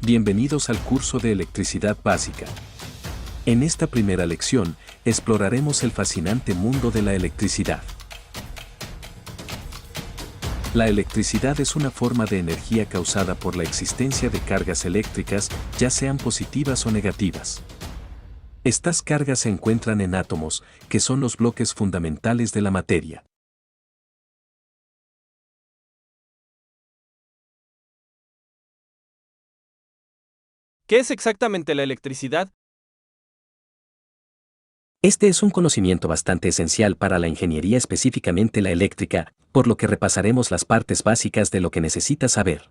Bienvenidos al curso de Electricidad Básica. En esta primera lección, exploraremos el fascinante mundo de la electricidad. La electricidad es una forma de energía causada por la existencia de cargas eléctricas, ya sean positivas o negativas. Estas cargas se encuentran en átomos, que son los bloques fundamentales de la materia. ¿Qué es exactamente la electricidad? Este es un conocimiento bastante esencial para la ingeniería, específicamente la eléctrica, por lo que repasaremos las partes básicas de lo que necesitas saber.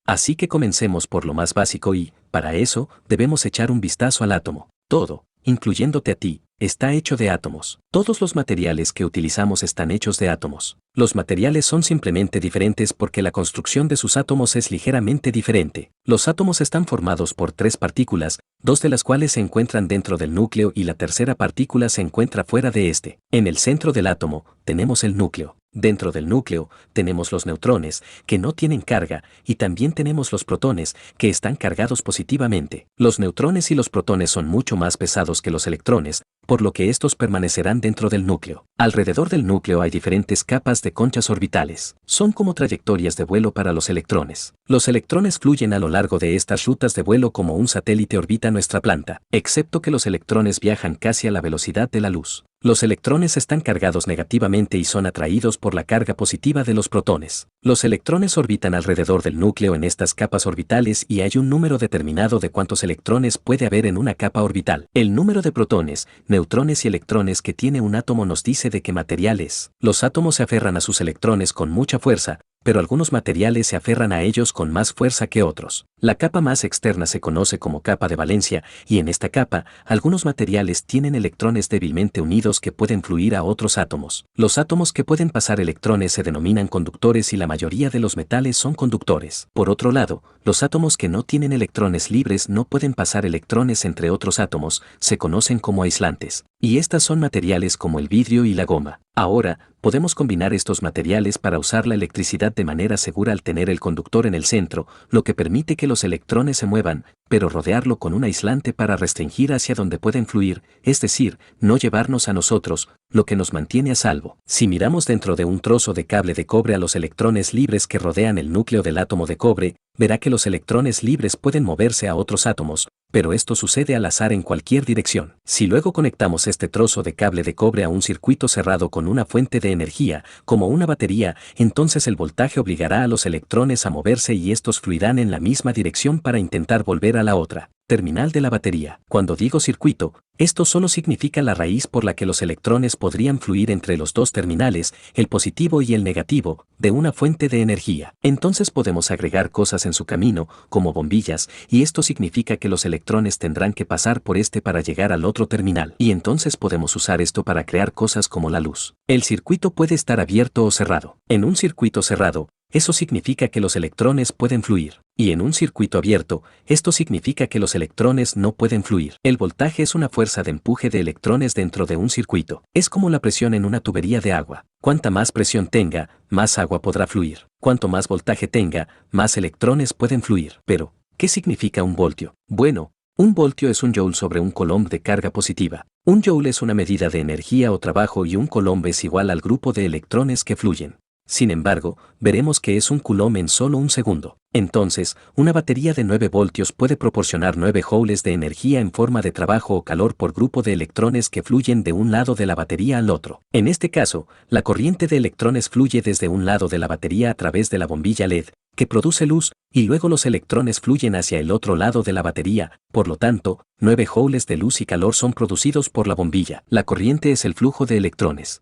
Así que comencemos por lo más básico y, para eso, debemos echar un vistazo al átomo. Todo, incluyéndote a ti, está hecho de átomos. Todos los materiales que utilizamos están hechos de átomos. Los materiales son simplemente diferentes porque la construcción de sus átomos es ligeramente diferente. Los átomos están formados por tres partículas, dos de las cuales se encuentran dentro del núcleo y la tercera partícula se encuentra fuera de este. En el centro del átomo, tenemos el núcleo. Dentro del núcleo, tenemos los neutrones, que no tienen carga, y también tenemos los protones, que están cargados positivamente. Los neutrones y los protones son mucho más pesados que los electrones, por lo que estos permanecerán dentro del núcleo. Alrededor del núcleo hay diferentes capas de conchas orbitales. Son como trayectorias de vuelo para los electrones. Los electrones fluyen a lo largo de estas rutas de vuelo como un satélite orbita nuestra planta, excepto que los electrones viajan casi a la velocidad de la luz. Los electrones están cargados negativamente y son atraídos por la carga positiva de los protones. Los electrones orbitan alrededor del núcleo en estas capas orbitales y hay un número determinado de cuántos electrones puede haber en una capa orbital. El número de protones, neutrones y electrones que tiene un átomo nos dice de qué material es. Los átomos se aferran a sus electrones con mucha fuerza, pero algunos materiales se aferran a ellos con más fuerza que otros. La capa más externa se conoce como capa de valencia, y en esta capa, algunos materiales tienen electrones débilmente unidos que pueden fluir a otros átomos. Los átomos que pueden pasar electrones se denominan conductores y la mayoría de los metales son conductores. Por otro lado, los átomos que no tienen electrones libres no pueden pasar electrones entre otros átomos, se conocen como aislantes. Y estas son materiales como el vidrio y la goma. Ahora, podemos combinar estos materiales para usar la electricidad de manera segura al tener el conductor en el centro, lo que permite que los electrones se muevan, pero rodearlo con un aislante para restringir hacia donde pueden fluir, es decir, no llevarnos a nosotros, lo que nos mantiene a salvo. Si miramos dentro de un trozo de cable de cobre a los electrones libres que rodean el núcleo del átomo de cobre, verá que los electrones libres pueden moverse a otros átomos, pero esto sucede al azar en cualquier dirección. Si luego conectamos este trozo de cable de cobre a un circuito cerrado con una fuente de energía, como una batería, entonces el voltaje obligará a los electrones a moverse y estos fluirán en la misma dirección para intentar volver a la otra terminal de la batería. Cuando digo circuito, esto solo significa la raíz por la que los electrones podrían fluir entre los dos terminales, el positivo y el negativo, de una fuente de energía. Entonces podemos agregar cosas en su camino, como bombillas, y esto significa que los electrones tendrán que pasar por este para llegar al otro terminal. Y entonces podemos usar esto para crear cosas como la luz. El circuito puede estar abierto o cerrado. En un circuito cerrado, eso significa que los electrones pueden fluir. Y en un circuito abierto, esto significa que los electrones no pueden fluir. El voltaje es una fuerza de empuje de electrones dentro de un circuito. Es como la presión en una tubería de agua. Cuanta más presión tenga, más agua podrá fluir. Cuanto más voltaje tenga, más electrones pueden fluir. Pero, ¿qué significa un voltio? Bueno, un voltio es un joule sobre un coulomb de carga positiva. Un joule es una medida de energía o trabajo y un coulomb es igual al grupo de electrones que fluyen. Sin embargo, veremos que es un coulomb en solo un segundo. Entonces, una batería de 9 voltios puede proporcionar 9 joules de energía en forma de trabajo o calor por grupo de electrones que fluyen de un lado de la batería al otro. En este caso, la corriente de electrones fluye desde un lado de la batería a través de la bombilla LED, que produce luz, y luego los electrones fluyen hacia el otro lado de la batería. Por lo tanto, 9 joules de luz y calor son producidos por la bombilla. La corriente es el flujo de electrones.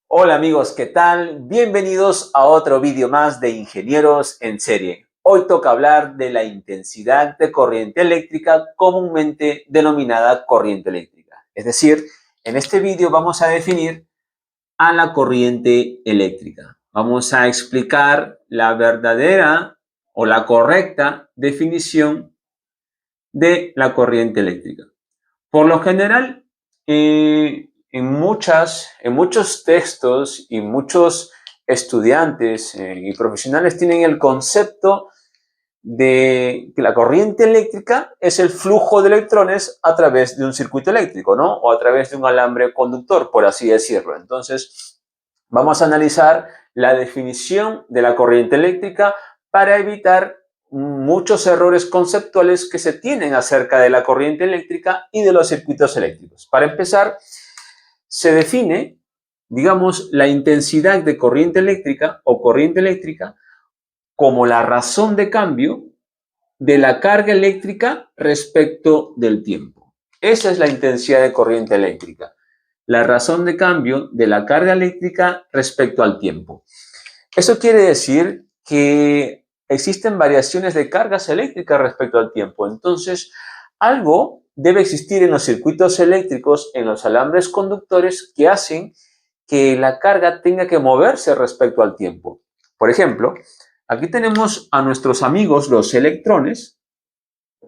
Hola amigos, ¿qué tal? Bienvenidos a otro vídeo más de Ingenieros en Serie. Hoy toca hablar de la intensidad de corriente eléctrica, comúnmente denominada corriente eléctrica. Es decir, en este vídeo vamos a definir a la corriente eléctrica. Vamos a explicar la verdadera o la correcta definición de la corriente eléctrica. Por lo general, en muchos textos y muchos estudiantes y profesionales tienen el concepto de que la corriente eléctrica es el flujo de electrones a través de un circuito eléctrico, ¿no? O a través de un alambre conductor, por así decirlo. Entonces, vamos a analizar la definición de la corriente eléctrica para evitar muchos errores conceptuales que se tienen acerca de la corriente eléctrica y de los circuitos eléctricos. Para empezar, se define, digamos, la intensidad de corriente eléctrica o corriente eléctrica como la razón de cambio de la carga eléctrica respecto del tiempo. Esa es la intensidad de corriente eléctrica, la razón de cambio de la carga eléctrica respecto al tiempo. Eso quiere decir que existen variaciones de cargas eléctricas respecto al tiempo. Entonces, algo debe existir en los circuitos eléctricos, en los alambres conductores, que hacen que la carga tenga que moverse respecto al tiempo. Por ejemplo, aquí tenemos a nuestros amigos los electrones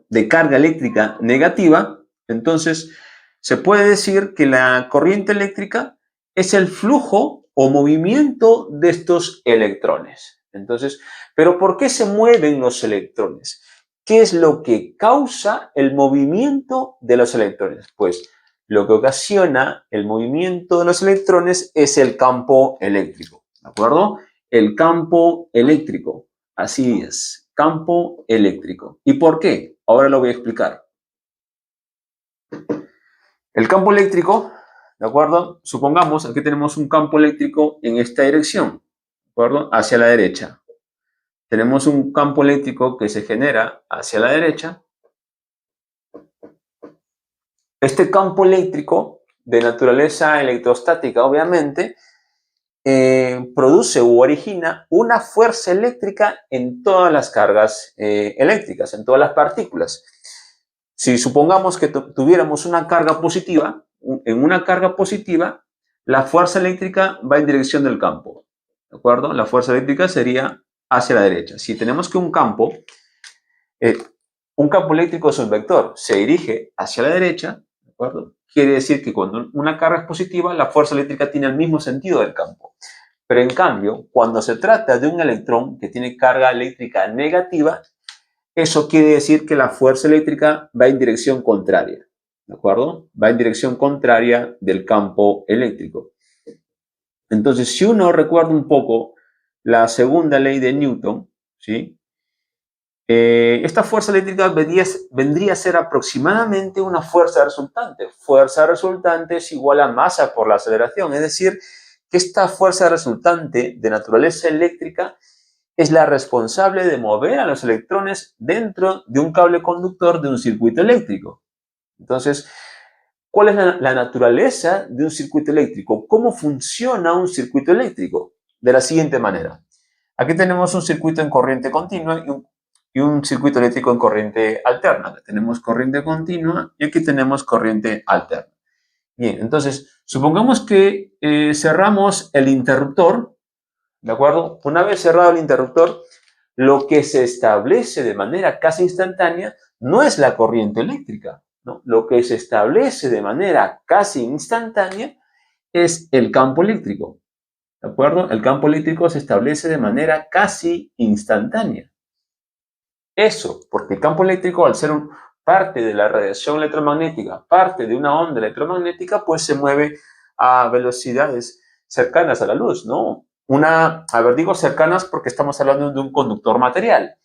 de carga eléctrica negativa. Entonces, se puede decir que la corriente eléctrica es el flujo o movimiento de estos electrones. Entonces, ¿pero por qué se mueven los electrones? ¿Qué es lo que causa el movimiento de los electrones? Pues lo que ocasiona el movimiento de los electrones es el campo eléctrico, ¿de acuerdo? El campo eléctrico, así es, campo eléctrico. ¿Y por qué? Ahora lo voy a explicar. El campo eléctrico, ¿de acuerdo? Supongamos, aquí tenemos un campo eléctrico en esta dirección, ¿de acuerdo? Hacia la derecha. Tenemos un campo eléctrico que se genera hacia la derecha. Este campo eléctrico, de naturaleza electrostática, obviamente, produce u origina una fuerza eléctrica en todas las cargas eléctricas, en todas las partículas. Si supongamos que tuviéramos una carga positiva, en una carga positiva, la fuerza eléctrica va en dirección del campo, ¿de acuerdo? La fuerza eléctrica sería hacia la derecha. Si tenemos que un campo eléctrico es un vector, se dirige hacia la derecha, ¿de acuerdo? Quiere decir que cuando una carga es positiva, la fuerza eléctrica tiene el mismo sentido del campo. Pero en cambio, cuando se trata de un electrón que tiene carga eléctrica negativa, eso quiere decir que la fuerza eléctrica va en dirección contraria, ¿de acuerdo? Va en dirección contraria del campo eléctrico. Entonces, si uno recuerda un poco la segunda ley de Newton, ¿sí? Esta fuerza eléctrica vendría a ser aproximadamente una fuerza resultante. Fuerza resultante es igual a masa por la aceleración. Es decir, que esta fuerza resultante de naturaleza eléctrica es la responsable de mover a los electrones dentro de un cable conductor de un circuito eléctrico. Entonces, ¿cuál es la naturaleza de un circuito eléctrico? ¿Cómo funciona un circuito eléctrico? De la siguiente manera. Aquí tenemos un circuito en corriente continua y un circuito eléctrico en corriente alterna. Aquí tenemos corriente continua y aquí tenemos corriente alterna. Bien, entonces, supongamos que cerramos el interruptor, ¿de acuerdo? Una vez cerrado el interruptor, lo que se establece de manera casi instantánea no es la corriente eléctrica, ¿no? Lo que se establece de manera casi instantánea es el campo eléctrico, ¿de acuerdo? El campo eléctrico se establece de manera casi instantánea. Eso, porque el campo eléctrico, al ser parte de la radiación electromagnética, parte de una onda electromagnética, pues se mueve a velocidades cercanas a la luz, ¿no? Digo cercanas porque estamos hablando de un conductor material,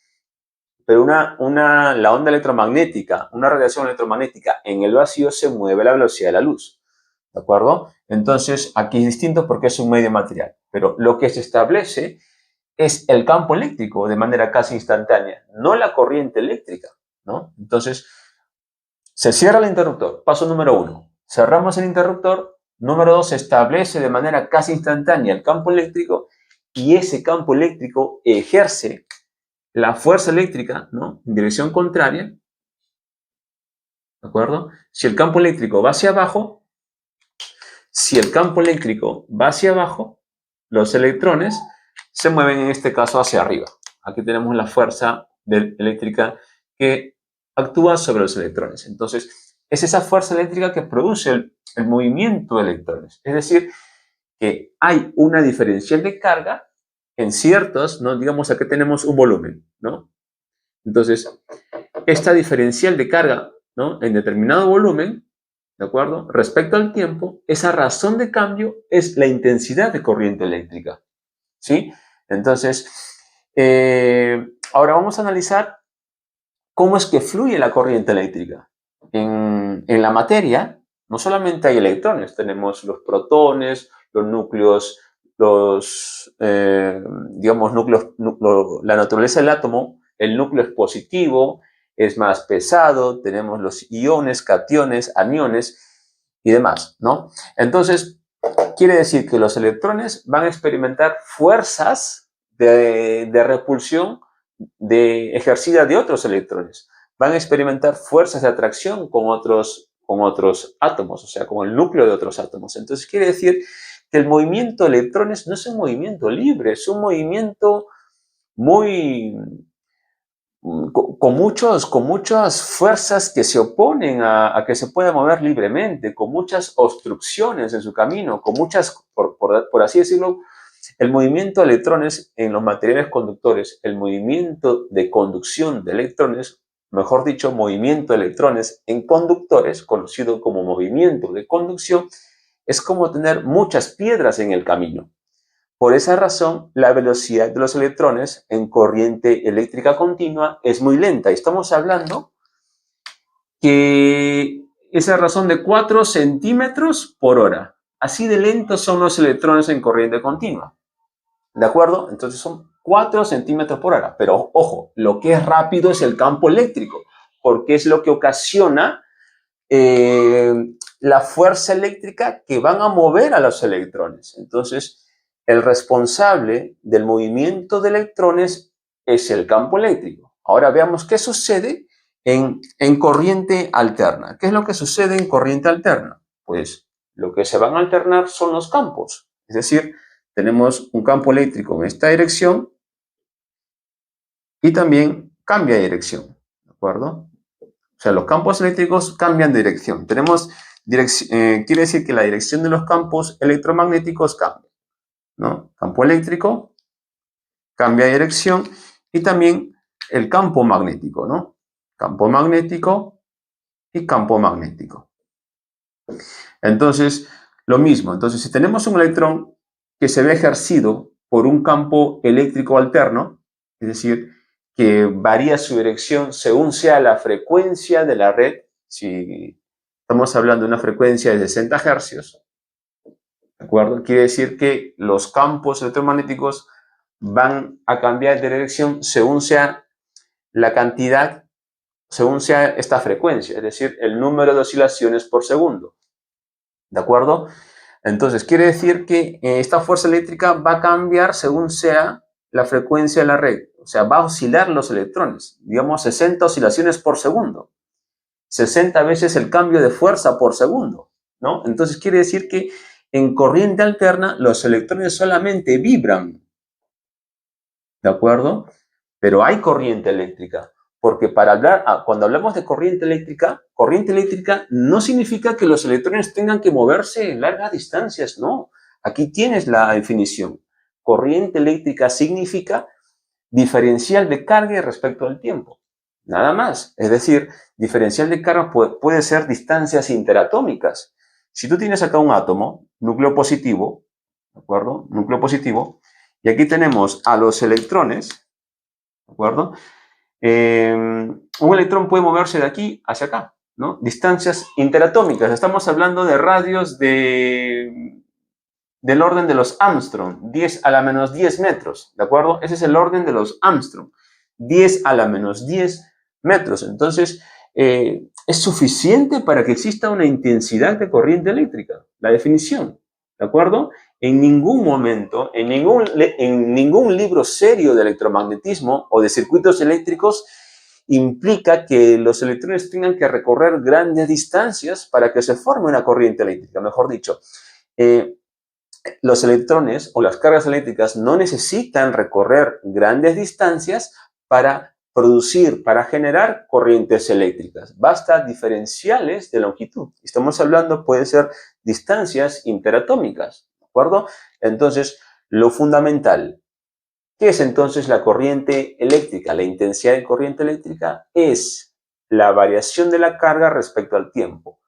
pero la onda electromagnética, una radiación electromagnética en el vacío se mueve a la velocidad de la luz, ¿de acuerdo? Entonces, aquí es distinto porque es un medio material, pero lo que se establece es el campo eléctrico de manera casi instantánea, no la corriente eléctrica, ¿no? Entonces, se cierra el interruptor, paso número 1. Cerramos el interruptor. Número 2, se establece de manera casi instantánea el campo eléctrico y ese campo eléctrico ejerce la fuerza eléctrica, ¿no? En dirección contraria, ¿de acuerdo? Si el campo eléctrico va hacia abajo, los electrones se mueven en este caso hacia arriba. Aquí tenemos la fuerza eléctrica que actúa sobre los electrones. Entonces, es esa fuerza eléctrica que produce el movimiento de electrones. Es decir, que hay una diferencial de carga en ciertos, ¿no? Digamos, aquí tenemos un volumen, ¿no? Entonces, esta diferencial de carga, ¿no?, en determinado volumen, ¿de acuerdo?, respecto al tiempo, esa razón de cambio es la intensidad de corriente eléctrica, ¿sí? Entonces, ahora vamos a analizar cómo es que fluye la corriente eléctrica. En la materia no solamente hay electrones, tenemos los protones, los núcleos, digamos, la naturaleza del átomo, el núcleo es positivo, es más pesado, tenemos los iones, cationes, aniones y demás, ¿no? Entonces, quiere decir que los electrones van a experimentar fuerzas de repulsión ejercida de otros electrones. Van a experimentar fuerzas de atracción con otros átomos, o sea, con el núcleo de otros átomos. Entonces, quiere decir que el movimiento de electrones no es un movimiento libre, es un movimiento muy con muchas fuerzas que se oponen a que se pueda mover libremente, con muchas obstrucciones en su camino, con muchas, por así decirlo, el movimiento de electrones en los materiales conductores, el movimiento de conducción de electrones, mejor dicho, movimiento de electrones en conductores, conocido como movimiento de conducción, es como tener muchas piedras en el camino. Por esa razón, la velocidad de los electrones en corriente eléctrica continua es muy lenta. Estamos hablando que esa razón de 4 centímetros por hora. Así de lentos son los electrones en corriente continua. ¿De acuerdo? Entonces son 4 centímetros por hora. Pero ojo, lo que es rápido es el campo eléctrico, porque es lo que ocasiona la fuerza eléctrica que van a mover a los electrones. Entonces, el responsable del movimiento de electrones es el campo eléctrico. Ahora veamos qué sucede en corriente alterna. ¿Qué es lo que sucede en corriente alterna? Pues lo que se van a alternar son los campos. Es decir, tenemos un campo eléctrico en esta dirección y también cambia de dirección. ¿De acuerdo? O sea, los campos eléctricos cambian de dirección. Quiere decir que la dirección de los campos electromagnéticos cambia, ¿no? Campo eléctrico cambia de dirección y también el campo magnético, ¿no? Campo magnético y campo magnético. Entonces, lo mismo. Entonces, si tenemos un electrón que se ve ejercido por un campo eléctrico alterno, es decir, que varía su dirección según sea la frecuencia de la red, si estamos hablando de una frecuencia de 60 Hz, ¿de acuerdo? Quiere decir que los campos electromagnéticos van a cambiar de dirección según sea la cantidad, según sea esta frecuencia, es decir, el número de oscilaciones por segundo. ¿De acuerdo? Entonces, quiere decir que esta fuerza eléctrica va a cambiar según sea la frecuencia de la red. O sea, va a oscilar los electrones, digamos 60 oscilaciones por segundo. 60 veces el cambio de fuerza por segundo, ¿no? Entonces, quiere decir que en corriente alterna los electrones solamente vibran, ¿de acuerdo? Pero hay corriente eléctrica. Porque cuando hablamos de corriente eléctrica no significa que los electrones tengan que moverse en largas distancias, no. Aquí tienes la definición. Corriente eléctrica significa diferencial de carga respecto al tiempo. Nada más. Es decir, diferencial de carga puede ser distancias interatómicas. Si tú tienes acá un átomo, núcleo positivo, ¿de acuerdo? Núcleo positivo, y aquí tenemos a los electrones, ¿de acuerdo? Un electrón puede moverse de aquí hacia acá, ¿no? Distancias interatómicas. Estamos hablando de radios del orden de los Armstrong, 10 a la menos 10 metros, ¿de acuerdo? Ese es el orden de los Armstrong, 10 a la menos 10 metros. Entonces, es suficiente para que exista una intensidad de corriente eléctrica, la definición, ¿de acuerdo? En ningún momento, en ningún libro serio de electromagnetismo o de circuitos eléctricos implica que los electrones tengan que recorrer grandes distancias para que se forme una corriente eléctrica. Mejor dicho, los electrones o las cargas eléctricas no necesitan recorrer grandes distancias para para generar corrientes eléctricas. Basta diferenciales de longitud. Estamos hablando, puede ser distancias interatómicas. ¿De acuerdo? Entonces, lo fundamental, ¿Qué es entonces la corriente eléctrica? La intensidad de corriente eléctrica es la variación de la carga respecto al tiempo.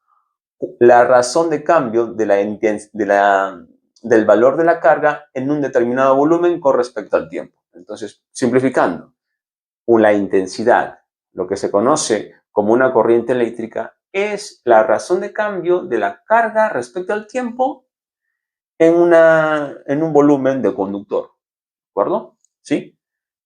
La razón de cambio del valor de la carga en un determinado volumen con respecto al tiempo. Entonces, simplificando, la intensidad, lo que se conoce como una corriente eléctrica, es la razón de cambio de la carga respecto al tiempo en un volumen de conductor. ¿De acuerdo? ¿Sí?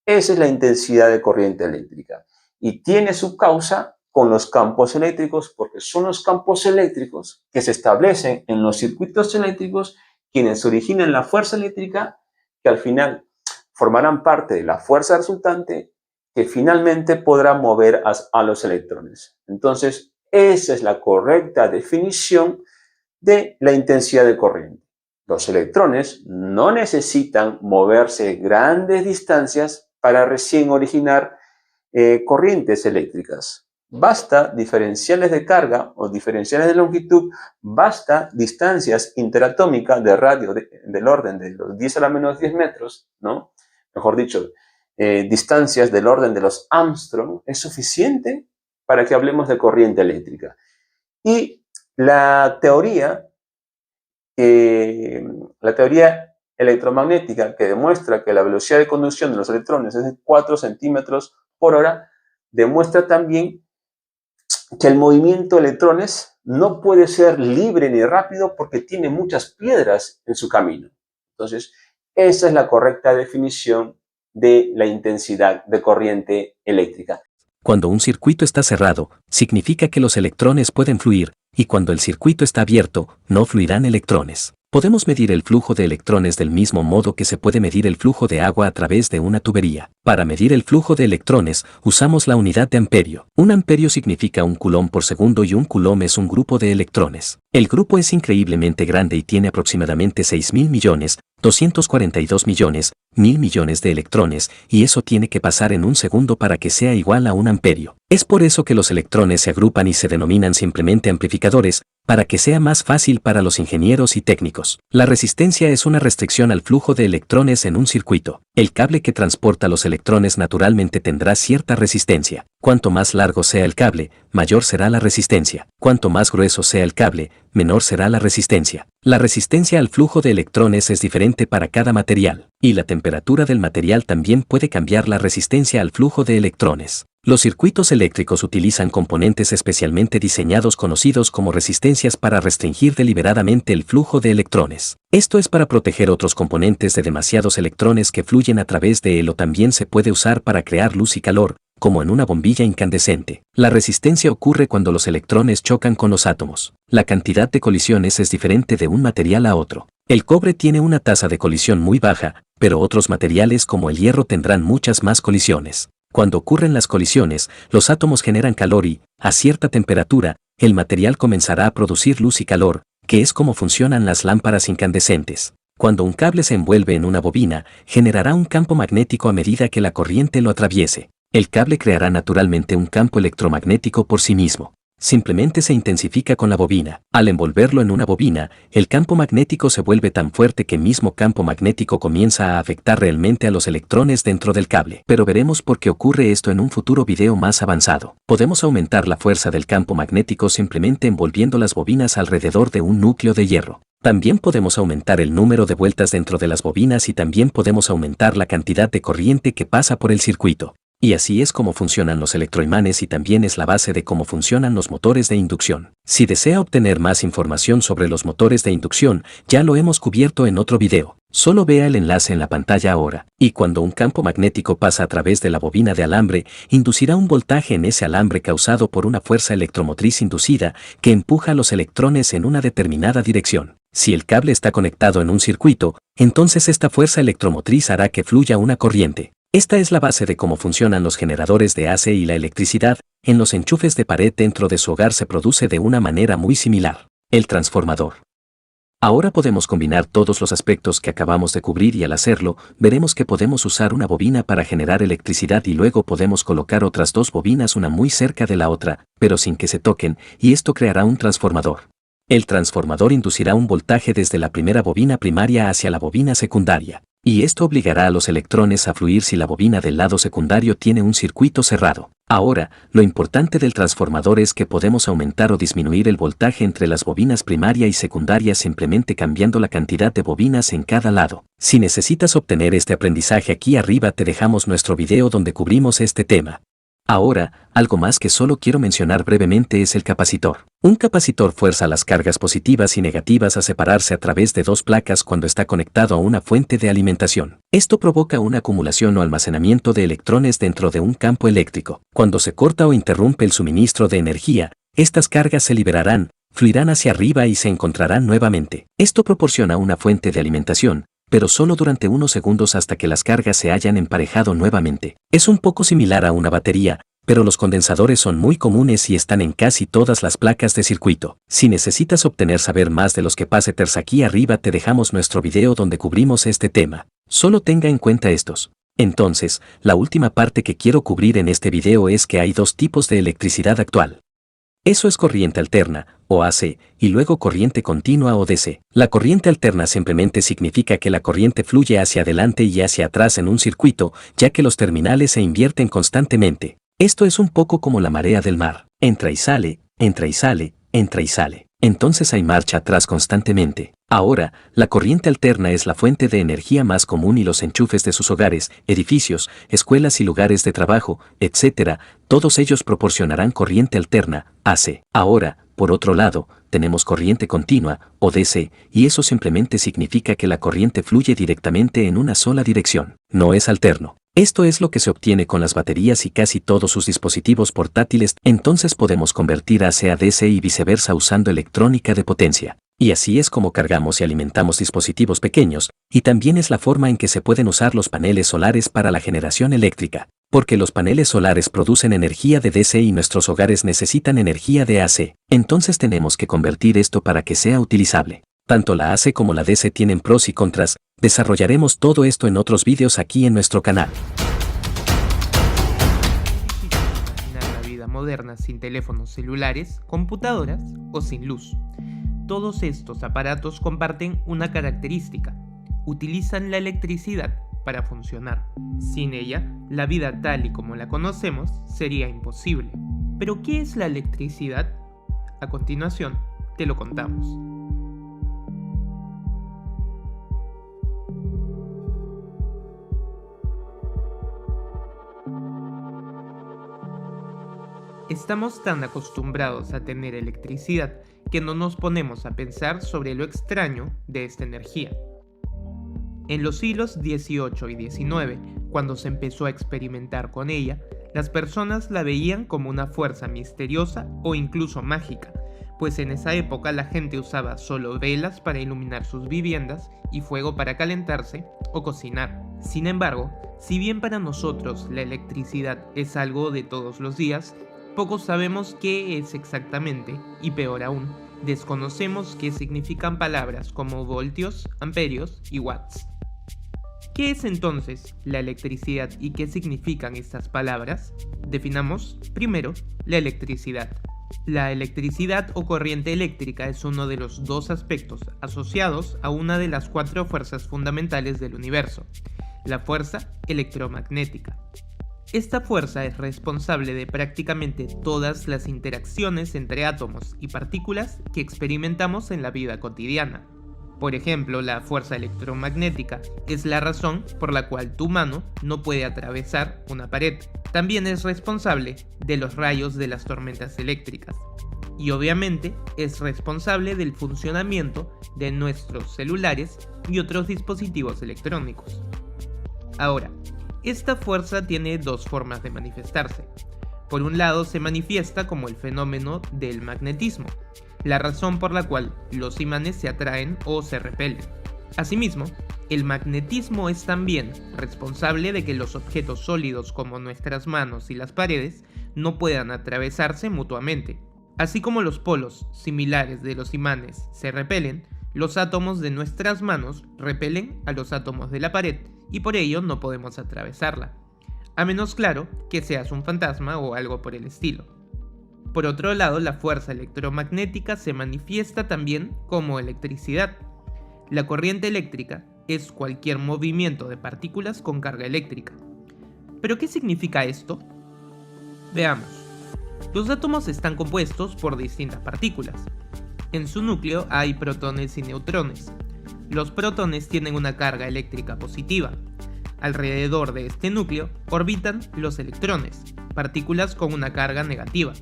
Esa es la intensidad de corriente eléctrica. Y tiene su causa con los campos eléctricos, porque son los campos eléctricos que se establecen en los circuitos eléctricos quienes originan la fuerza eléctrica, que al final formarán parte de la fuerza resultante que finalmente podrá mover a los electrones. Entonces, esa es la correcta definición de la intensidad de corriente. Los electrones no necesitan moverse grandes distancias para recién originar corrientes eléctricas. Basta diferenciales de carga o diferenciales de longitud, basta distancias interatómicas de radio del orden de los 10 a la menos 10 metros, ¿no? Mejor dicho, distancias del orden de los Armstrong, es suficiente para que hablemos de corriente eléctrica. Y la teoría electromagnética que demuestra que la velocidad de conducción de los electrones es de 4 centímetros por hora, demuestra también que el movimiento de electrones no puede ser libre ni rápido porque tiene muchas piedras en su camino. Entonces, esa es la correcta definición de la intensidad de corriente eléctrica. Cuando un circuito está cerrado, significa que los electrones pueden fluir, y cuando el circuito está abierto, no fluirán electrones. Podemos medir el flujo de electrones del mismo modo que se puede medir el flujo de agua a través de una tubería. Para medir el flujo de electrones, usamos la unidad de amperio. Un amperio significa un coulomb por segundo y un coulomb es un grupo de electrones. El grupo es increíblemente grande y tiene aproximadamente 6.000 millones, 242 millones, 1.000 millones de electrones, y eso tiene que pasar en un segundo para que sea igual a un amperio. Es por eso que los electrones se agrupan y se denominan simplemente amplificadores, para que sea más fácil para los ingenieros y técnicos. La resistencia es una restricción al flujo de electrones en un circuito. El cable que transporta los electrones naturalmente tendrá cierta resistencia. Cuanto más largo sea el cable, mayor será la resistencia. Cuanto más grueso sea el cable, menor será la resistencia. La resistencia al flujo de electrones es diferente para cada material, y la temperatura del material también puede cambiar la resistencia al flujo de electrones. Los circuitos eléctricos utilizan componentes especialmente diseñados conocidos como resistencias para restringir deliberadamente el flujo de electrones. Esto es para proteger otros componentes de demasiados electrones que fluyen a través de él, o también se puede usar para crear luz y calor, como en una bombilla incandescente. La resistencia ocurre cuando los electrones chocan con los átomos. La cantidad de colisiones es diferente de un material a otro. El cobre tiene una tasa de colisión muy baja, pero otros materiales como el hierro tendrán muchas más colisiones. Cuando ocurren las colisiones, los átomos generan calor y, a cierta temperatura, el material comenzará a producir luz y calor, que es como funcionan las lámparas incandescentes. Cuando un cable se envuelve en una bobina, generará un campo magnético a medida que la corriente lo atraviese. El cable creará naturalmente un campo electromagnético por sí mismo. Simplemente se intensifica con la bobina. Al envolverlo en una bobina, el campo magnético se vuelve tan fuerte que el mismo campo magnético comienza a afectar realmente a los electrones dentro del cable. Pero veremos por qué ocurre esto en un futuro video más avanzado. Podemos aumentar la fuerza del campo magnético simplemente envolviendo las bobinas alrededor de un núcleo de hierro. También podemos aumentar el número de vueltas dentro de las bobinas y también podemos aumentar la cantidad de corriente que pasa por el circuito. Y así es como funcionan los electroimanes y también es la base de cómo funcionan los motores de inducción. Si desea obtener más información sobre los motores de inducción, ya lo hemos cubierto en otro video. Solo vea el enlace en la pantalla ahora. Y cuando un campo magnético pasa a través de la bobina de alambre, inducirá un voltaje en ese alambre causado por una fuerza electromotriz inducida que empuja a los electrones en una determinada dirección. Si el cable está conectado en un circuito, entonces esta fuerza electromotriz hará que fluya una corriente. Esta es la base de cómo funcionan los generadores de AC y la electricidad en los enchufes de pared dentro de su hogar se produce de una manera muy similar. El transformador. Ahora podemos combinar todos los aspectos que acabamos de cubrir y al hacerlo, veremos que podemos usar una bobina para generar electricidad y luego podemos colocar otras dos bobinas una muy cerca de la otra, pero sin que se toquen, y esto creará un transformador. El transformador inducirá un voltaje desde la primera bobina primaria hacia la bobina secundaria. Y esto obligará a los electrones a fluir si la bobina del lado secundario tiene un circuito cerrado. Ahora, lo importante del transformador es que podemos aumentar o disminuir el voltaje entre las bobinas primaria y secundaria simplemente cambiando la cantidad de bobinas en cada lado. Si necesitas obtener este aprendizaje, aquí arriba te dejamos nuestro video donde cubrimos este tema. Ahora, algo más que solo quiero mencionar brevemente es el capacitor. Un capacitor fuerza las cargas positivas y negativas a separarse a través de dos placas cuando está conectado a una fuente de alimentación. Esto provoca una acumulación o almacenamiento de electrones dentro de un campo eléctrico. Cuando se corta o interrumpe el suministro de energía, estas cargas se liberarán, fluirán hacia arriba y se encontrarán nuevamente. Esto proporciona una fuente de alimentación, pero solo durante unos segundos hasta que las cargas se hayan emparejado nuevamente. Es un poco similar a una batería, pero los condensadores son muy comunes y están en casi todas las placas de circuito. Si necesitas saber más de los capacitors, aquí arriba te dejamos nuestro video donde cubrimos este tema. Solo tenga en cuenta estos. Entonces, la última parte que quiero cubrir en este video es que hay dos tipos de electricidad actual. Eso es corriente alterna, o AC, y luego corriente continua o DC. La corriente alterna simplemente significa que la corriente fluye hacia adelante y hacia atrás en un circuito, ya que los terminales se invierten constantemente. Esto es un poco como la marea del mar. Entra y sale, entra y sale, entra y sale. Entonces hay marcha atrás constantemente. Ahora, la corriente alterna es la fuente de energía más común y los enchufes de sus hogares, edificios, escuelas y lugares de trabajo, etc., todos ellos proporcionarán corriente alterna, AC. Ahora, por otro lado, tenemos corriente continua, o DC, y eso simplemente significa que la corriente fluye directamente en una sola dirección. No es alterno. Esto es lo que se obtiene con las baterías y casi todos sus dispositivos portátiles, entonces podemos convertir AC a DC y viceversa usando electrónica de potencia. Y así es como cargamos y alimentamos dispositivos pequeños, y también es la forma en que se pueden usar los paneles solares para la generación eléctrica, porque los paneles solares producen energía de DC y nuestros hogares necesitan energía de AC, entonces tenemos que convertir esto para que sea utilizable. Tanto la AC como la DC tienen pros y contras, desarrollaremos todo esto en otros vídeos aquí en nuestro canal. Imaginar la vida moderna sin teléfonos celulares, computadoras o sin luz. Todos estos aparatos comparten una característica: utilizan la electricidad para funcionar. Sin ella, la vida tal y como la conocemos sería imposible. ¿Pero qué es la electricidad? A continuación, te lo contamos. Estamos tan acostumbrados a tener electricidad que no nos ponemos a pensar sobre lo extraño de esta energía. En los siglos XVIII y XIX, cuando se empezó a experimentar con ella, las personas la veían como una fuerza misteriosa o incluso mágica, pues en esa época la gente usaba solo velas para iluminar sus viviendas y fuego para calentarse o cocinar. Sin embargo, si bien para nosotros la electricidad es algo de todos los días, pocos sabemos qué es exactamente, y peor aún, desconocemos qué significan palabras como voltios, amperios y watts. ¿Qué es entonces la electricidad y qué significan estas palabras? Definamos, primero, la electricidad. La electricidad o corriente eléctrica es uno de los dos aspectos asociados a una de las 4 fuerzas fundamentales del universo, la fuerza electromagnética. Esta fuerza es responsable de prácticamente todas las interacciones entre átomos y partículas que experimentamos en la vida cotidiana. Por ejemplo, la fuerza electromagnética es la razón por la cual tu mano no puede atravesar una pared. También es responsable de los rayos de las tormentas eléctricas. Y obviamente es responsable del funcionamiento de nuestros celulares y otros dispositivos electrónicos. Ahora, esta fuerza tiene dos formas de manifestarse. Por un lado, se manifiesta como el fenómeno del magnetismo, la razón por la cual los imanes se atraen o se repelen. Asimismo, el magnetismo es también responsable de que los objetos sólidos como nuestras manos y las paredes no puedan atravesarse mutuamente. Así como los polos similares de los imanes se repelen, los átomos de nuestras manos repelen a los átomos de la pared y por ello no podemos atravesarla. A menos claro que seas un fantasma o algo por el estilo. Por otro lado, la fuerza electromagnética se manifiesta también como electricidad. La corriente eléctrica es cualquier movimiento de partículas con carga eléctrica. ¿Pero qué significa esto? Veamos. Los átomos están compuestos por distintas partículas. En su núcleo hay protones y neutrones. Los protones tienen una carga eléctrica positiva. Alrededor de este núcleo orbitan los electrones, partículas con una carga negativa.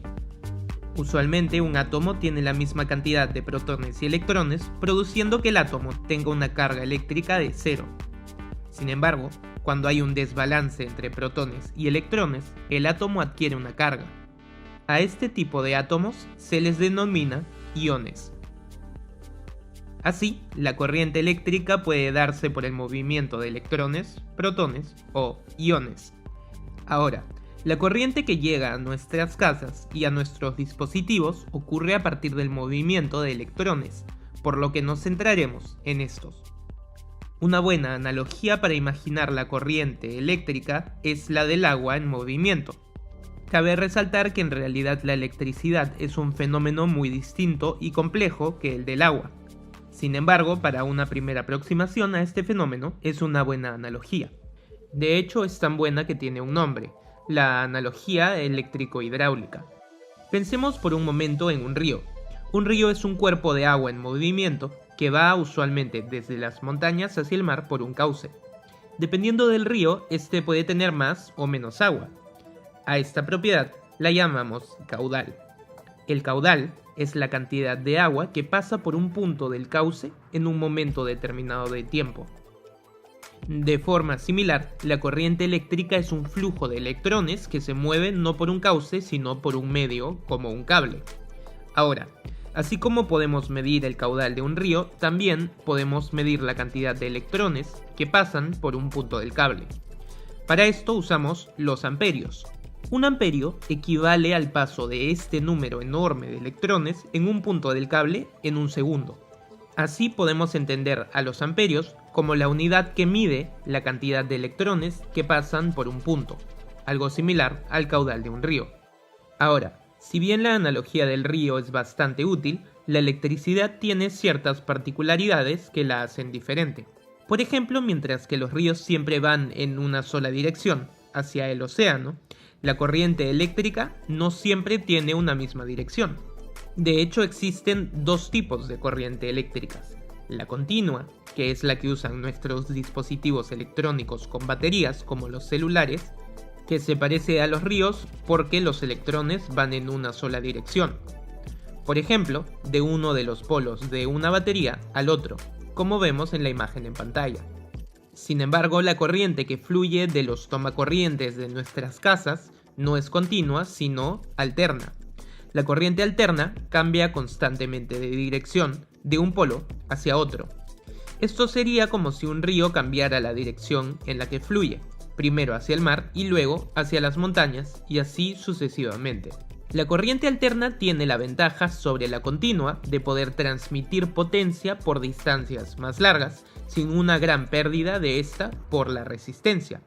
Usualmente un átomo tiene la misma cantidad de protones y electrones, produciendo que el átomo tenga una carga eléctrica de 0. Sin embargo, cuando hay un desbalance entre protones y electrones, el átomo adquiere una carga. A este tipo de átomos se les denomina iones. Así, la corriente eléctrica puede darse por el movimiento de electrones, protones o iones. Ahora, la corriente que llega a nuestras casas y a nuestros dispositivos ocurre a partir del movimiento de electrones, por lo que nos centraremos en estos. Una buena analogía para imaginar la corriente eléctrica es la del agua en movimiento. Cabe resaltar que en realidad la electricidad es un fenómeno muy distinto y complejo que el del agua. Sin embargo, para una primera aproximación a este fenómeno es una buena analogía. De hecho, es tan buena que tiene un nombre: la analogía eléctrico-hidráulica. Pensemos por un momento en un río. Un río es un cuerpo de agua en movimiento que va usualmente desde las montañas hacia el mar por un cauce. Dependiendo del río, este puede tener más o menos agua. A esta propiedad la llamamos caudal. El caudal es la cantidad de agua que pasa por un punto del cauce en un momento determinado de tiempo. De forma similar, la corriente eléctrica es un flujo de electrones que se mueven no por un cauce, sino por un medio, como un cable. Ahora, así como podemos medir el caudal de un río, también podemos medir la cantidad de electrones que pasan por un punto del cable. Para esto usamos los amperios. Un amperio equivale al paso de este número enorme de electrones en un punto del cable en un segundo. Así podemos entender a los amperios como la unidad que mide la cantidad de electrones que pasan por un punto, algo similar al caudal de un río. Ahora, si bien la analogía del río es bastante útil, la electricidad tiene ciertas particularidades que la hacen diferente. Por ejemplo, mientras que los ríos siempre van en una sola dirección, hacia el océano, la corriente eléctrica no siempre tiene una misma dirección. De hecho, existen dos tipos de corriente eléctricas: la continua, que es la que usan nuestros dispositivos electrónicos con baterías como los celulares, que se parece a los ríos porque los electrones van en una sola dirección. Por ejemplo, de uno de los polos de una batería al otro, como vemos en la imagen en pantalla. Sin embargo, la corriente que fluye de los tomacorrientes de nuestras casas no es continua, sino alterna. La corriente alterna cambia constantemente de dirección de un polo hacia otro. Esto sería como si un río cambiara la dirección en la que fluye, primero hacia el mar y luego hacia las montañas, y así sucesivamente. La corriente alterna tiene la ventaja sobre la continua de poder transmitir potencia por distancias más largas, sin una gran pérdida de esta por la resistencia.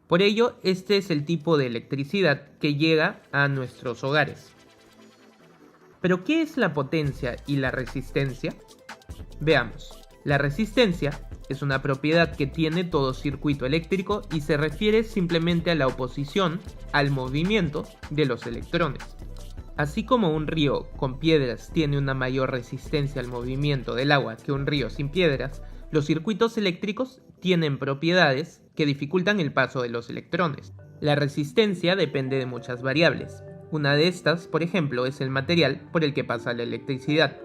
Por ello, este es el tipo de electricidad que llega a nuestros hogares. ¿Pero qué es la potencia y la resistencia? Veamos. La resistencia es una propiedad que tiene todo circuito eléctrico y se refiere simplemente a la oposición al movimiento de los electrones. Así como un río con piedras tiene una mayor resistencia al movimiento del agua que un río sin piedras, los circuitos eléctricos tienen propiedades que dificultan el paso de los electrones. La resistencia depende de muchas variables. Una de estas, por ejemplo, es el material por el que pasa la electricidad.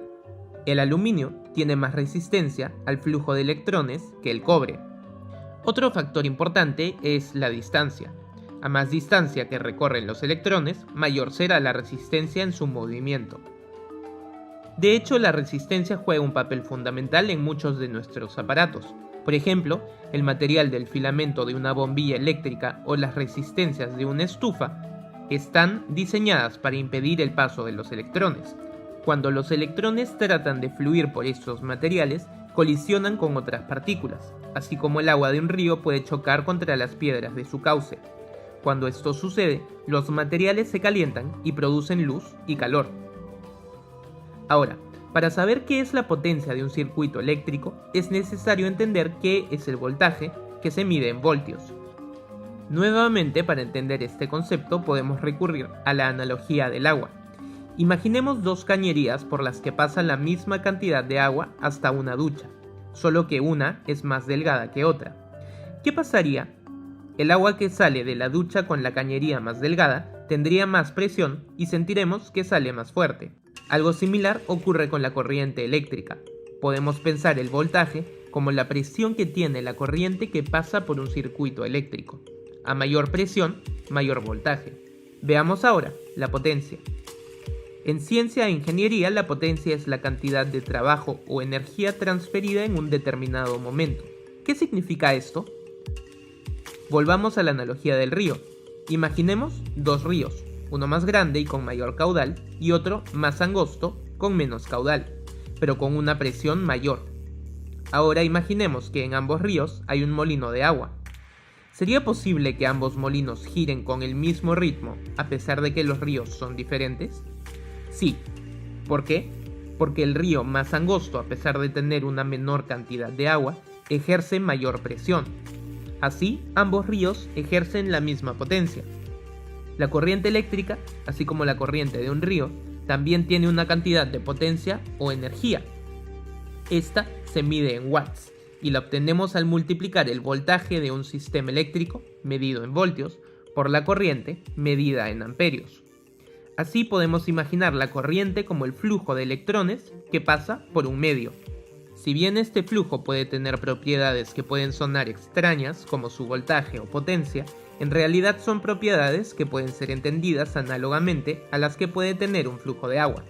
El aluminio tiene más resistencia al flujo de electrones que el cobre. Otro factor importante es la distancia. A más distancia que recorren los electrones, mayor será la resistencia en su movimiento. De hecho, la resistencia juega un papel fundamental en muchos de nuestros aparatos. Por ejemplo, el material del filamento de una bombilla eléctrica o las resistencias de una estufa están diseñadas para impedir el paso de los electrones. Cuando los electrones tratan de fluir por estos materiales, colisionan con otras partículas, así como el agua de un río puede chocar contra las piedras de su cauce. Cuando esto sucede, los materiales se calientan y producen luz y calor. Ahora, Para saber qué es la potencia de un circuito eléctrico, es necesario entender qué es el voltaje, que se mide en voltios. Nuevamente, para entender este concepto, podemos recurrir a la analogía del agua. Imaginemos dos cañerías por las que pasa la misma cantidad de agua hasta una ducha, solo que una es más delgada que otra. ¿Qué pasaría? El agua que sale de la ducha con la cañería más delgada tendría más presión y sentiremos que sale más fuerte. Algo similar ocurre con la corriente eléctrica. Podemos pensar el voltaje como la presión que tiene la corriente que pasa por un circuito eléctrico. A mayor presión, mayor voltaje. Veamos ahora la potencia. En ciencia e ingeniería, la potencia es la cantidad de trabajo o energía transferida en un determinado momento. ¿Qué significa esto? Volvamos a la analogía del río. Imaginemos dos ríos, uno más grande y con mayor caudal y otro más angosto con menos caudal, pero con una presión mayor. Ahora imaginemos que en ambos ríos hay un molino de agua. ¿Sería posible que ambos molinos giren con el mismo ritmo a pesar de que los ríos son diferentes? Sí. ¿Por qué? Porque el río más angosto, a pesar de tener una menor cantidad de agua, ejerce mayor presión. Así, ambos ríos ejercen la misma potencia. La corriente eléctrica, así como la corriente de un río, también tiene una cantidad de potencia o energía. Esta se mide en watts y la obtenemos al multiplicar el voltaje de un sistema eléctrico, medido en voltios, por la corriente, medida en amperios. Así podemos imaginar la corriente como el flujo de electrones que pasa por un medio. Si bien este flujo puede tener propiedades que pueden sonar extrañas, como su voltaje o potencia, en realidad son propiedades que pueden ser entendidas análogamente a las que puede tener un flujo de agua.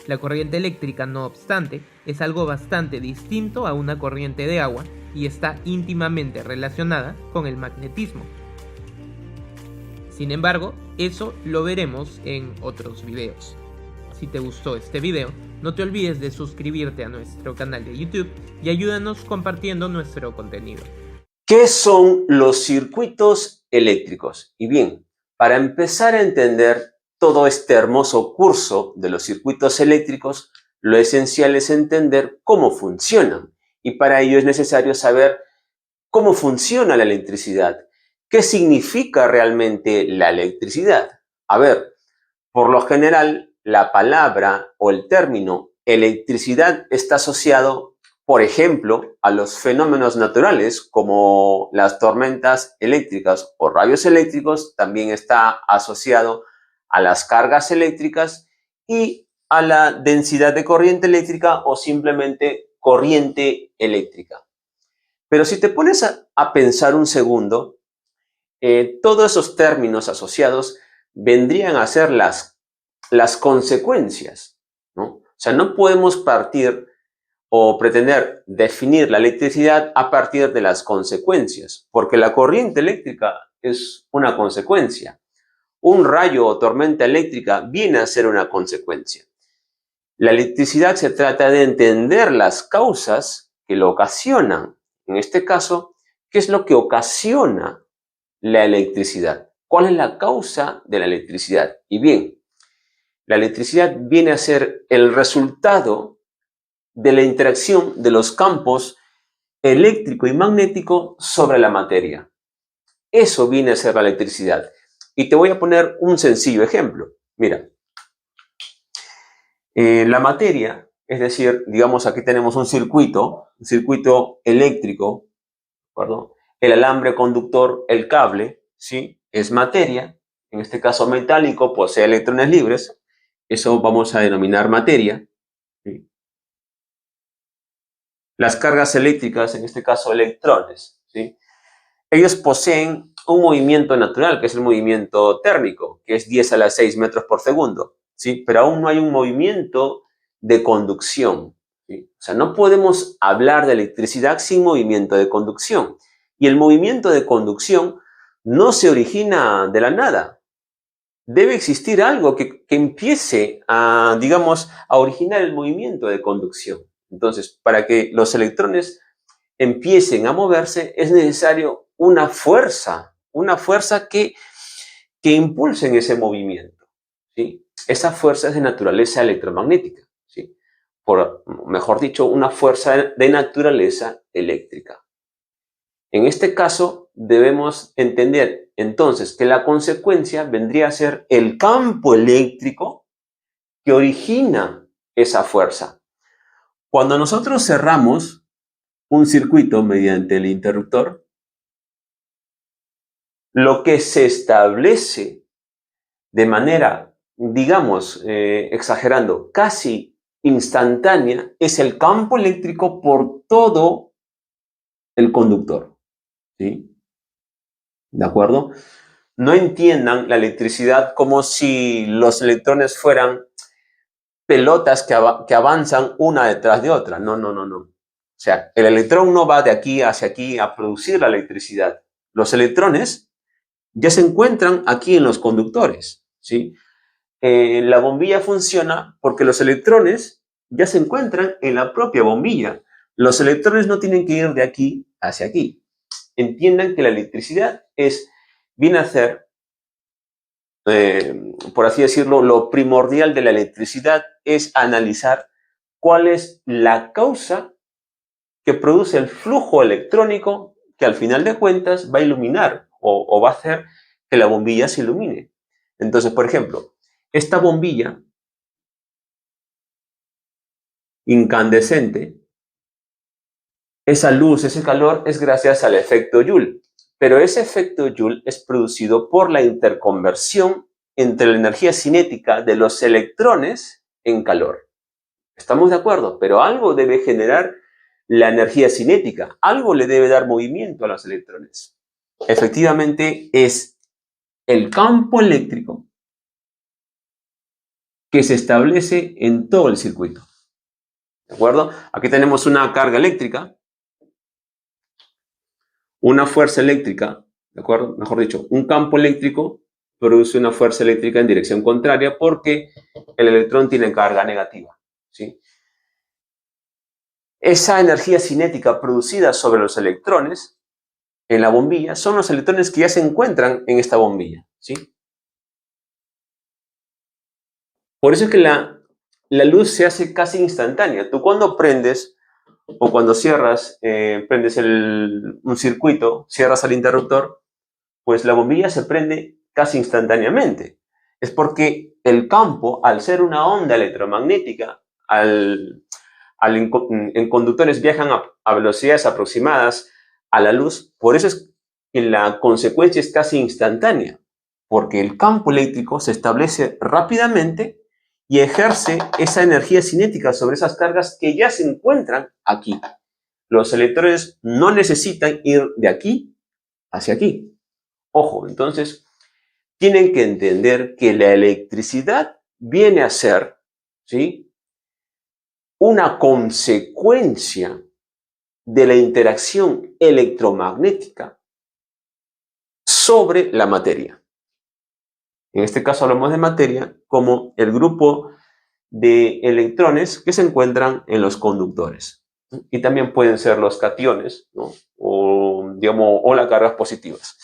La corriente eléctrica, no obstante, es algo bastante distinto a una corriente de agua y está íntimamente relacionada con el magnetismo. Sin embargo, eso lo veremos en otros videos. Si te gustó este video, no te olvides de suscribirte a nuestro canal de YouTube y ayúdanos compartiendo nuestro contenido. ¿Qué son los circuitos eléctricos? Y bien, para empezar a entender todo este hermoso curso de los circuitos eléctricos, lo esencial es entender cómo funcionan. Y para ello es necesario saber cómo funciona la electricidad. ¿Qué significa realmente la electricidad? A ver, por lo general, la palabra o el término electricidad está asociado, por ejemplo, a los fenómenos naturales como las tormentas eléctricas o rayos eléctricos. También está asociado a las cargas eléctricas y a la densidad de corriente eléctrica o simplemente corriente eléctrica. Pero si te pones a pensar un segundo, todos esos términos asociados vendrían a ser las consecuencias, ¿no? O sea, no podemos partir o pretender definir la electricidad a partir de las consecuencias, porque la corriente eléctrica es una consecuencia. Un rayo o tormenta eléctrica viene a ser una consecuencia. La electricidad se trata de entender las causas que lo ocasionan. En este caso, ¿qué es lo que ocasiona la electricidad? ¿Cuál es la causa de la electricidad? Y bien, la electricidad viene a ser el resultado de la interacción de los campos eléctrico y magnético sobre la materia. Eso viene a ser la electricidad. Y te voy a poner un sencillo ejemplo. Mira, la materia, es decir, digamos aquí tenemos un circuito eléctrico, ¿perdón? El alambre conductor, el cable, ¿sí? Es materia, en este caso metálico, posee electrones libres, eso vamos a denominar materia, ¿sí? Las cargas eléctricas, en este caso electrones, ¿sí? Ellos poseen un movimiento natural, que es el movimiento térmico, que es 10 a la 6 metros por segundo, ¿sí? Pero aún no hay un movimiento de conducción, ¿sí? O sea, no podemos hablar de electricidad sin movimiento de conducción. Y el movimiento de conducción no se origina de la nada. Debe existir algo que empiece a, digamos, a originar el movimiento de conducción. Entonces, para que los electrones empiecen a moverse, es necesario una fuerza que impulse en ese movimiento, ¿sí? Esa fuerza es de naturaleza electromagnética, ¿sí? mejor dicho, una fuerza de naturaleza eléctrica. En este caso, debemos entender entonces que la consecuencia vendría a ser el campo eléctrico que origina esa fuerza. Cuando nosotros cerramos un circuito mediante el interruptor, lo que se establece de manera, digamos, exagerando, casi instantánea, es el campo eléctrico por todo el conductor. ¿Sí? ¿De acuerdo? No entiendan la electricidad como si los electrones fueran pelotas que avanzan una detrás de otra. No, no, no, no. O sea, el electrón no va de aquí hacia aquí a producir la electricidad. Los electrones ya se encuentran aquí en los conductores, ¿sí? La bombilla funciona porque los electrones ya se encuentran en la propia bombilla. Los electrones no tienen que ir de aquí hacia aquí. Entiendan que la electricidad viene a ser, por así decirlo, lo primordial de la electricidad es analizar cuál es la causa que produce el flujo electrónico que al final de cuentas va a iluminar o va a hacer que la bombilla se ilumine. Entonces, por ejemplo, esta bombilla incandescente, esa luz, ese calor es gracias al efecto Joule. Pero ese efecto Joule es producido por la interconversión entre la energía cinética de los electrones en calor. ¿Estamos de acuerdo? Pero algo debe generar la energía cinética, algo le debe dar movimiento a los electrones. Efectivamente, es el campo eléctrico que se establece en todo el circuito. ¿De acuerdo? Aquí tenemos una carga eléctrica, una fuerza eléctrica, ¿de acuerdo? Mejor dicho, un campo eléctrico produce una fuerza eléctrica en dirección contraria porque el electrón tiene carga negativa, ¿sí? Esa energía cinética producida sobre los electrones en la bombilla son los electrones que ya se encuentran en esta bombilla, ¿sí? Por eso es que la luz se hace casi instantánea. Tú cuando prendes o cuando cierras, prendes un circuito, cierras el interruptor, pues la bombilla se prende casi instantáneamente. Es porque el campo, al ser una onda electromagnética, en conductores viajan a velocidades aproximadas a la luz, por eso es que la consecuencia es casi instantánea, porque el campo eléctrico se establece rápidamente y ejerce esa energía cinética sobre esas cargas que ya se encuentran aquí. Los electrones no necesitan ir de aquí hacia aquí. Ojo, entonces, tienen que entender que la electricidad viene a ser, ¿sí?, una consecuencia de la interacción electromagnética sobre la materia. En este caso hablamos de materia como el grupo de electrones que se encuentran en los conductores. Y también pueden ser los cationes, ¿no?, o las cargas positivas.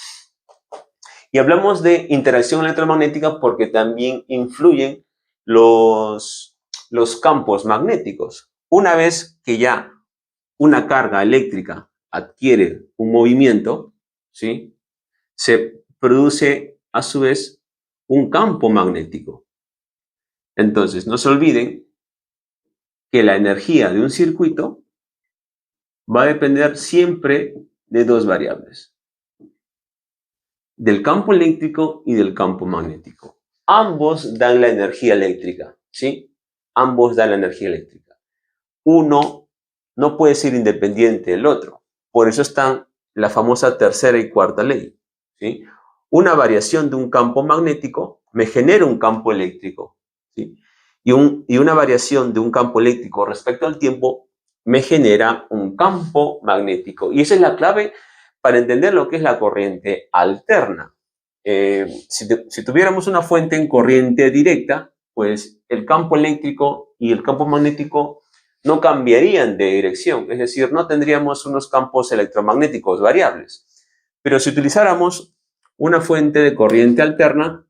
Y hablamos de interacción electromagnética porque también influyen los campos magnéticos. Una vez que ya una carga eléctrica adquiere un movimiento, ¿sí?, se produce a su vez un campo magnético. Entonces, no se olviden que la energía de un circuito va a depender siempre de dos variables: del campo eléctrico y del campo magnético. Ambos dan la energía eléctrica, ¿sí? Ambos dan la energía eléctrica. Uno no puede ser independiente del otro. Por eso están la famosa tercera y cuarta ley, ¿sí? Una variación de un campo magnético me genera un campo eléctrico, ¿sí? Y una variación de un campo eléctrico respecto al tiempo me genera un campo magnético. Y esa es la clave para entender lo que es la corriente alterna. Si tuviéramos una fuente en corriente directa, pues el campo eléctrico y el campo magnético no cambiarían de dirección, es decir, no tendríamos unos campos electromagnéticos variables. Pero si utilizáramos una fuente de corriente alterna,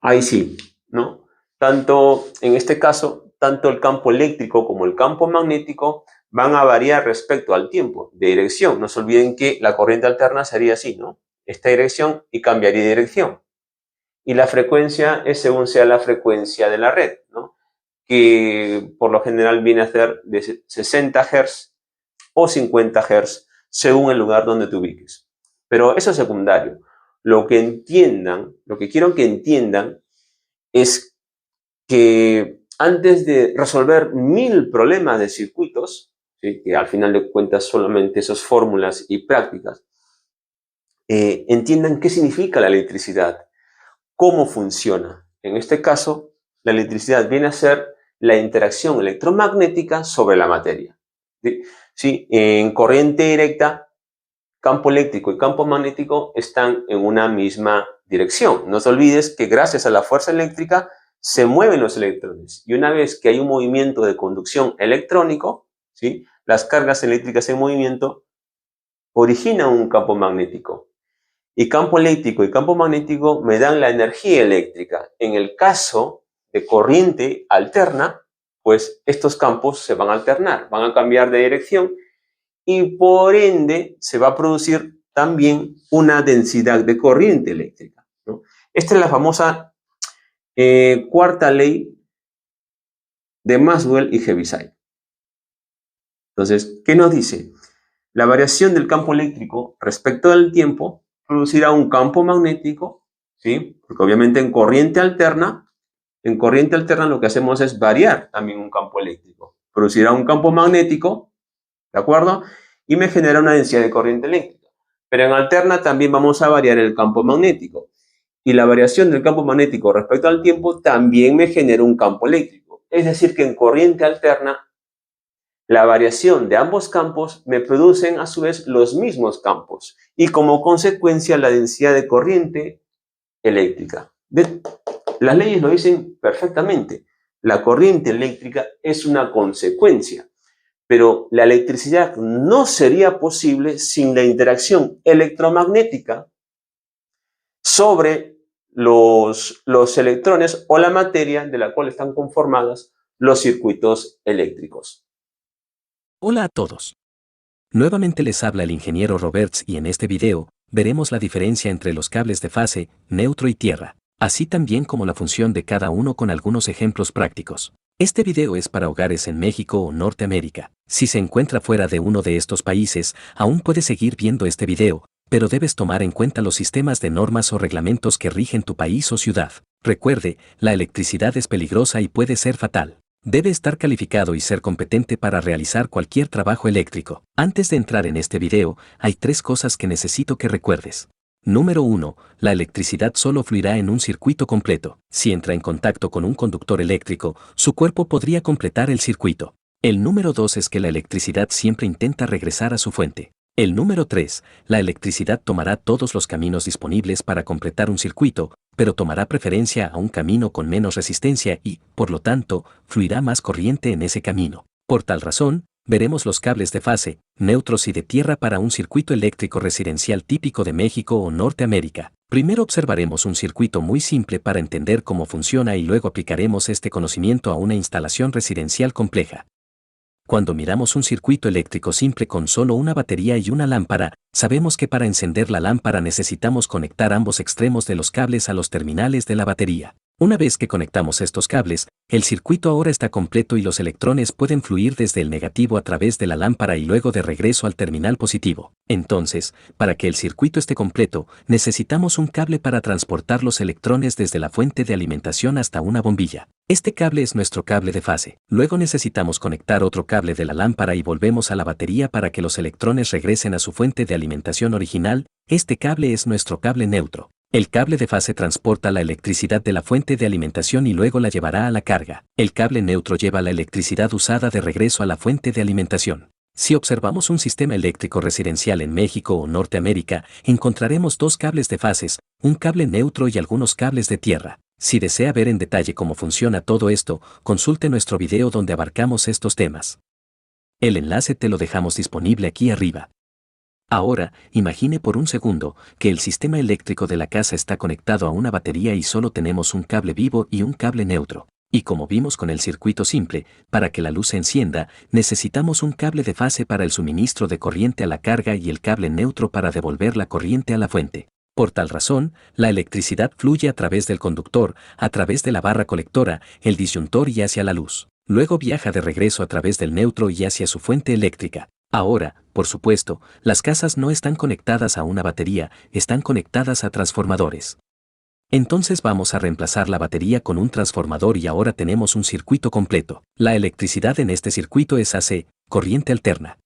ahí sí, ¿no? Tanto en este caso tanto el campo eléctrico como el campo magnético van a variar respecto al tiempo de dirección. No se olviden que la corriente alterna sería así, ¿no? Esta dirección y cambiaría de dirección. Y la frecuencia es según sea la frecuencia de la red, ¿no? Que por lo general viene a ser de 60 Hz o 50 Hz según el lugar donde te ubiques. Pero eso es secundario. Lo que quiero que entiendan es que antes de resolver 1000 problemas de circuitos, ¿sí?, que al final de cuentas solamente esas fórmulas y prácticas, entiendan qué significa la electricidad, cómo funciona. En este caso, la electricidad viene a ser la interacción electromagnética sobre la materia. ¿Sí? En corriente directa, campo eléctrico y campo magnético están en una misma dirección. No te olvides que gracias a la fuerza eléctrica se mueven los electrones. Y una vez que hay un movimiento de conducción electrónico, ¿sí?, las cargas eléctricas en movimiento originan un campo magnético. Y campo eléctrico y campo magnético me dan la energía eléctrica. En el caso de corriente alterna, pues estos campos se van a alternar, van a cambiar de dirección y por ende se va a producir también una densidad de corriente eléctrica, ¿no? Esta es la famosa cuarta ley de Maxwell y Heaviside. Entonces, ¿qué nos dice? La variación del campo eléctrico respecto al tiempo producirá un campo magnético, ¿sí? Porque obviamente en corriente alterna lo que hacemos es variar también un campo eléctrico. Producirá un campo magnético, ¿de acuerdo? Y me genera una densidad de corriente eléctrica. Pero en alterna también vamos a variar el campo magnético. Y la variación del campo magnético respecto al tiempo también me genera un campo eléctrico. Es decir, que en corriente alterna, la variación de ambos campos me producen a su vez los mismos campos. Y como consecuencia la densidad de corriente eléctrica. Las leyes lo dicen perfectamente. La corriente eléctrica es una consecuencia. Pero la electricidad no sería posible sin la interacción electromagnética sobre los electrones o la materia de la cual están conformados los circuitos eléctricos. Hola a todos. Nuevamente les habla el ingeniero Roberts y en este video veremos la diferencia entre los cables de fase, neutro y tierra, así también como la función de cada uno con algunos ejemplos prácticos. Este video es para hogares en México o Norteamérica. Si se encuentra fuera de uno de estos países, aún puedes seguir viendo este video, pero debes tomar en cuenta los sistemas de normas o reglamentos que rigen tu país o ciudad. Recuerde, la electricidad es peligrosa y puede ser fatal. Debe estar calificado y ser competente para realizar cualquier trabajo eléctrico. Antes de entrar en este video, hay 3 cosas que necesito que recuerdes. Número 1. La electricidad solo fluirá en un circuito completo. Si entra en contacto con un conductor eléctrico, su cuerpo podría completar el circuito. El número 2 es que la electricidad siempre intenta regresar a su fuente. El número 3. La electricidad tomará todos los caminos disponibles para completar un circuito, pero tomará preferencia a un camino con menos resistencia y, por lo tanto, fluirá más corriente en ese camino. Por tal razón, veremos los cables de fase, neutros y de tierra para un circuito eléctrico residencial típico de México o Norteamérica. Primero observaremos un circuito muy simple para entender cómo funciona y luego aplicaremos este conocimiento a una instalación residencial compleja. Cuando miramos un circuito eléctrico simple con solo una batería y una lámpara, sabemos que para encender la lámpara necesitamos conectar ambos extremos de los cables a los terminales de la batería. Una vez que conectamos estos cables, el circuito ahora está completo y los electrones pueden fluir desde el negativo a través de la lámpara y luego de regreso al terminal positivo. Entonces, para que el circuito esté completo, necesitamos un cable para transportar los electrones desde la fuente de alimentación hasta una bombilla. Este cable es nuestro cable de fase. Luego necesitamos conectar otro cable de la lámpara y volvemos a la batería para que los electrones regresen a su fuente de alimentación original. Este cable es nuestro cable neutro. El cable de fase transporta la electricidad de la fuente de alimentación y luego la llevará a la carga. El cable neutro lleva la electricidad usada de regreso a la fuente de alimentación. Si observamos un sistema eléctrico residencial en México o Norteamérica, encontraremos 2 cables de fases, un cable neutro y algunos cables de tierra. Si desea ver en detalle cómo funciona todo esto, consulte nuestro video donde abarcamos estos temas. El enlace te lo dejamos disponible aquí arriba. Ahora, imagine por un segundo que el sistema eléctrico de la casa está conectado a una batería y solo tenemos un cable vivo y un cable neutro. Y como vimos con el circuito simple, para que la luz se encienda, necesitamos un cable de fase para el suministro de corriente a la carga y el cable neutro para devolver la corriente a la fuente. Por tal razón, la electricidad fluye a través del conductor, a través de la barra colectora, el disyuntor y hacia la luz. Luego viaja de regreso a través del neutro y hacia su fuente eléctrica. Ahora, por supuesto, las casas no están conectadas a una batería, están conectadas a transformadores. Entonces vamos a reemplazar la batería con un transformador y ahora tenemos un circuito completo. La electricidad en este circuito es AC, corriente alterna,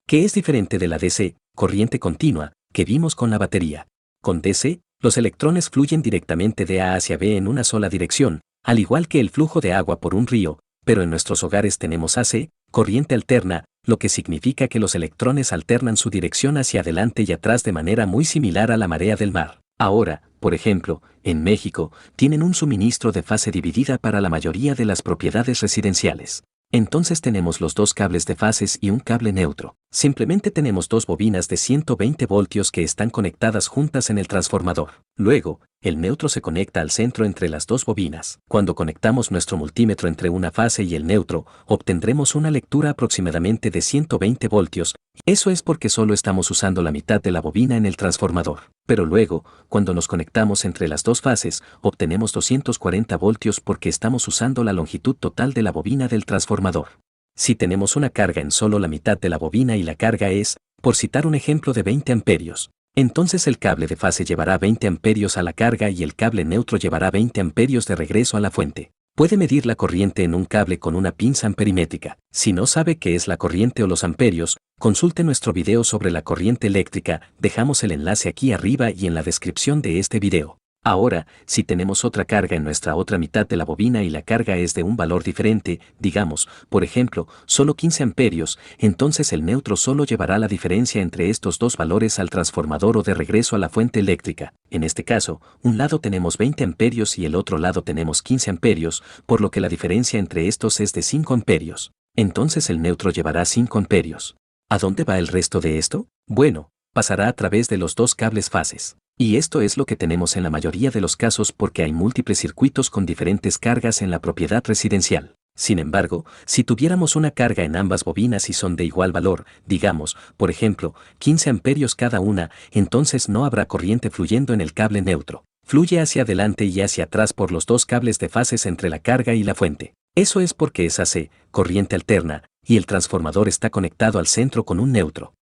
que es diferente de la DC, corriente continua, que vimos con la batería. Con DC, los electrones fluyen directamente de A hacia B en una sola dirección, al igual que el flujo de agua por un río, pero en nuestros hogares tenemos AC, corriente alterna, lo que significa que los electrones alternan su dirección hacia adelante y atrás de manera muy similar a la marea del mar. Ahora, por ejemplo, en México, tienen un suministro de fase dividida para la mayoría de las propiedades residenciales. Entonces tenemos los dos cables de fases y un cable neutro. Simplemente tenemos dos bobinas de 120 voltios que están conectadas juntas en el transformador. Luego, el neutro se conecta al centro entre las dos bobinas. Cuando conectamos nuestro multímetro entre una fase y el neutro, obtendremos una lectura aproximadamente de 120 voltios. Eso es porque solo estamos usando la mitad de la bobina en el transformador. Pero luego, cuando nos conectamos entre las dos fases, obtenemos 240 voltios porque estamos usando la longitud total de la bobina del transformador. Si tenemos una carga en solo la mitad de la bobina y la carga es, por citar un ejemplo, de 20 amperios, entonces el cable de fase llevará 20 amperios a la carga y el cable neutro llevará 20 amperios de regreso a la fuente. Puede medir la corriente en un cable con una pinza amperimétrica. Si no sabe qué es la corriente o los amperios, consulte nuestro video sobre la corriente eléctrica, dejamos el enlace aquí arriba y en la descripción de este video. Ahora, si tenemos otra carga en nuestra otra mitad de la bobina y la carga es de un valor diferente, digamos, por ejemplo, solo 15 amperios, entonces el neutro solo llevará la diferencia entre estos dos valores al transformador o de regreso a la fuente eléctrica. En este caso, un lado tenemos 20 amperios y el otro lado tenemos 15 amperios, por lo que la diferencia entre estos es de 5 amperios. Entonces el neutro llevará 5 amperios. ¿A dónde va el resto de esto? Bueno, pasará a través de los dos cables fases. Y esto es lo que tenemos en la mayoría de los casos porque hay múltiples circuitos con diferentes cargas en la propiedad residencial. Sin embargo, si tuviéramos una carga en ambas bobinas y son de igual valor, digamos, por ejemplo, 15 amperios cada una, entonces no habrá corriente fluyendo en el cable neutro. Fluye hacia adelante y hacia atrás por los dos cables de fases entre la carga y la fuente. Eso es porque es AC, corriente alterna, y el transformador está conectado al centro con un neutro.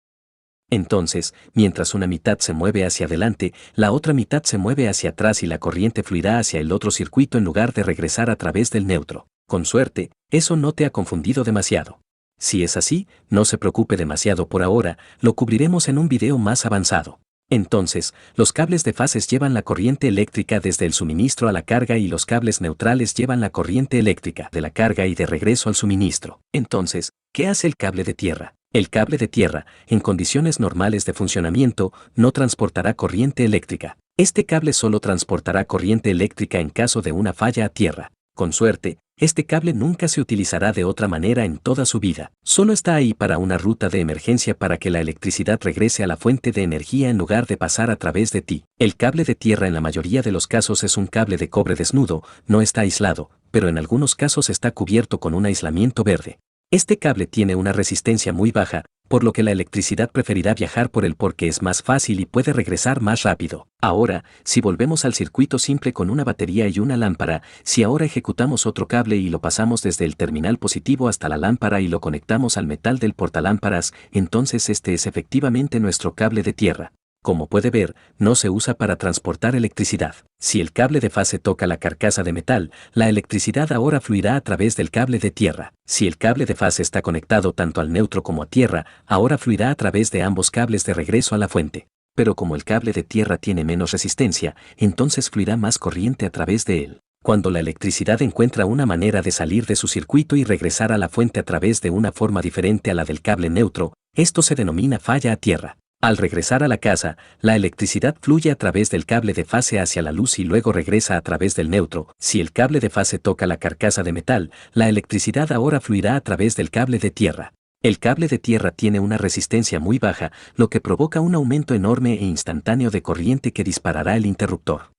Entonces, mientras una mitad se mueve hacia adelante, la otra mitad se mueve hacia atrás y la corriente fluirá hacia el otro circuito en lugar de regresar a través del neutro. Con suerte, eso no te ha confundido demasiado. Si es así, no se preocupe demasiado por ahora, lo cubriremos en un video más avanzado. Entonces, los cables de fases llevan la corriente eléctrica desde el suministro a la carga y los cables neutrales llevan la corriente eléctrica de la carga y de regreso al suministro. Entonces, ¿qué hace el cable de tierra? El cable de tierra, en condiciones normales de funcionamiento, no transportará corriente eléctrica. Este cable solo transportará corriente eléctrica en caso de una falla a tierra. Con suerte, este cable nunca se utilizará de otra manera en toda su vida. Solo está ahí para una ruta de emergencia para que la electricidad regrese a la fuente de energía en lugar de pasar a través de ti. El cable de tierra en la mayoría de los casos es un cable de cobre desnudo, no está aislado, pero en algunos casos está cubierto con un aislamiento verde. Este cable tiene una resistencia muy baja, por lo que la electricidad preferirá viajar por él porque es más fácil y puede regresar más rápido. Ahora, si volvemos al circuito simple con una batería y una lámpara, si ahora ejecutamos otro cable y lo pasamos desde el terminal positivo hasta la lámpara y lo conectamos al metal del portalámparas, entonces este es efectivamente nuestro cable de tierra. Como puede ver, no se usa para transportar electricidad. Si el cable de fase toca la carcasa de metal, la electricidad ahora fluirá a través del cable de tierra. Si el cable de fase está conectado tanto al neutro como a tierra, ahora fluirá a través de ambos cables de regreso a la fuente. Pero como el cable de tierra tiene menos resistencia, entonces fluirá más corriente a través de él. Cuando la electricidad encuentra una manera de salir de su circuito y regresar a la fuente a través de una forma diferente a la del cable neutro, esto se denomina falla a tierra. Al regresar a la casa, la electricidad fluye a través del cable de fase hacia la luz y luego regresa a través del neutro. Si el cable de fase toca la carcasa de metal, la electricidad ahora fluirá a través del cable de tierra. El cable de tierra tiene una resistencia muy baja, lo que provoca un aumento enorme e instantáneo de corriente que disparará el interruptor.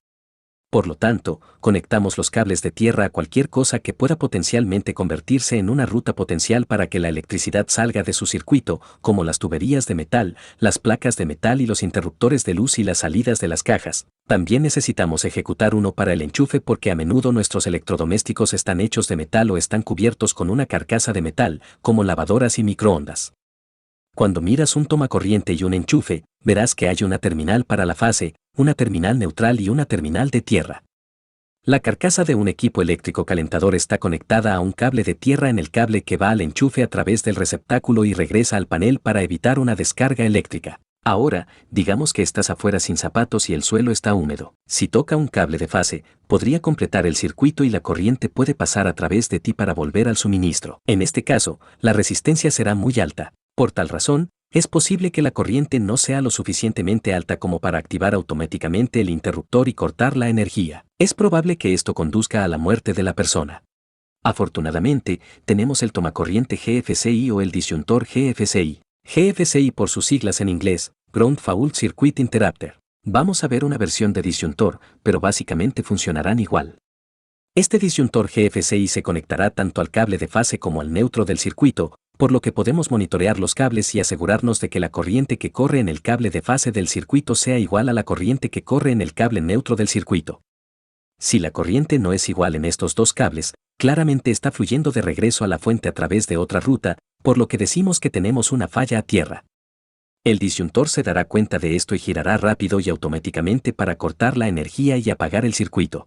Por lo tanto, conectamos los cables de tierra a cualquier cosa que pueda potencialmente convertirse en una ruta potencial para que la electricidad salga de su circuito, como las tuberías de metal, las placas de metal y los interruptores de luz y las salidas de las cajas. También necesitamos ejecutar uno para el enchufe porque a menudo nuestros electrodomésticos están hechos de metal o están cubiertos con una carcasa de metal, como lavadoras y microondas. Cuando miras un tomacorriente y un enchufe, verás que hay una terminal para la fase, una terminal neutral y una terminal de tierra. La carcasa de un equipo eléctrico calentador está conectada a un cable de tierra en el cable que va al enchufe a través del receptáculo y regresa al panel para evitar una descarga eléctrica. Ahora, digamos que estás afuera sin zapatos y el suelo está húmedo. Si toca un cable de fase, podría completar el circuito y la corriente puede pasar a través de ti para volver al suministro. En este caso, la resistencia será muy alta. Por tal razón, es posible que la corriente no sea lo suficientemente alta como para activar automáticamente el interruptor y cortar la energía. Es probable que esto conduzca a la muerte de la persona. Afortunadamente, tenemos el tomacorriente GFCI o el disyuntor GFCI. GFCI por sus siglas en inglés, Ground Fault Circuit Interrupter. Vamos a ver una versión de disyuntor, pero básicamente funcionarán igual. Este disyuntor GFCI se conectará tanto al cable de fase como al neutro del circuito, por lo que podemos monitorear los cables y asegurarnos de que la corriente que corre en el cable de fase del circuito sea igual a la corriente que corre en el cable neutro del circuito. Si la corriente no es igual en estos dos cables, claramente está fluyendo de regreso a la fuente a través de otra ruta, por lo que decimos que tenemos una falla a tierra. El disyuntor se dará cuenta de esto y girará rápido y automáticamente para cortar la energía y apagar el circuito.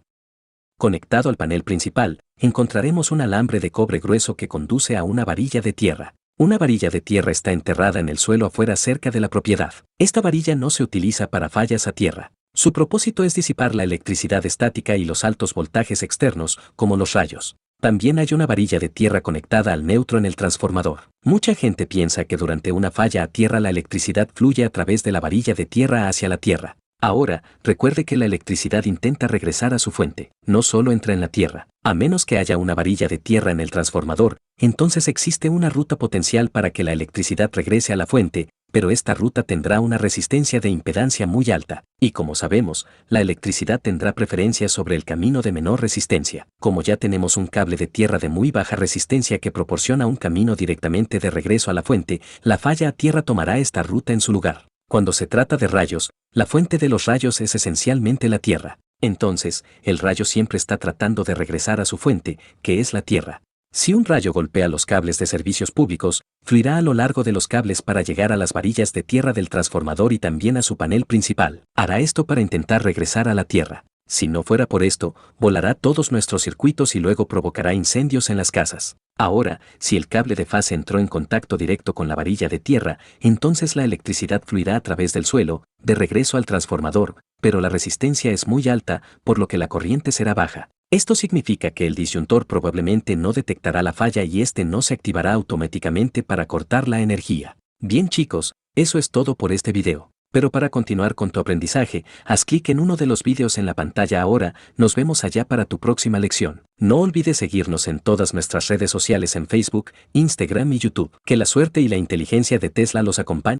Conectado al panel principal, encontraremos un alambre de cobre grueso que conduce a una varilla de tierra. Una varilla de tierra está enterrada en el suelo afuera cerca de la propiedad. Esta varilla no se utiliza para fallas a tierra. Su propósito es disipar la electricidad estática y los altos voltajes externos, como los rayos. También hay una varilla de tierra conectada al neutro en el transformador. Mucha gente piensa que durante una falla a tierra la electricidad fluye a través de la varilla de tierra hacia la tierra. Ahora, recuerde que la electricidad intenta regresar a su fuente, no solo entra en la tierra. A menos que haya una varilla de tierra en el transformador, entonces existe una ruta potencial para que la electricidad regrese a la fuente, pero esta ruta tendrá una resistencia de impedancia muy alta, y como sabemos, la electricidad tendrá preferencia sobre el camino de menor resistencia. Como ya tenemos un cable de tierra de muy baja resistencia que proporciona un camino directamente de regreso a la fuente, la falla a tierra tomará esta ruta en su lugar. Cuando se trata de rayos, la fuente de los rayos es esencialmente la tierra. Entonces, el rayo siempre está tratando de regresar a su fuente, que es la tierra. Si un rayo golpea los cables de servicios públicos, fluirá a lo largo de los cables para llegar a las varillas de tierra del transformador y también a su panel principal. Hará esto para intentar regresar a la tierra. Si no fuera por esto, volará todos nuestros circuitos y luego provocará incendios en las casas. Ahora, si el cable de fase entró en contacto directo con la varilla de tierra, entonces la electricidad fluirá a través del suelo, de regreso al transformador, pero la resistencia es muy alta, por lo que la corriente será baja. Esto significa que el disyuntor probablemente no detectará la falla y este no se activará automáticamente para cortar la energía. Bien chicos, eso es todo por este video. Pero para continuar con tu aprendizaje, haz clic en uno de los vídeos en la pantalla ahora. Nos vemos allá para tu próxima lección. No olvides seguirnos en todas nuestras redes sociales en Facebook, Instagram y YouTube. Que la suerte y la inteligencia de Tesla los acompañe.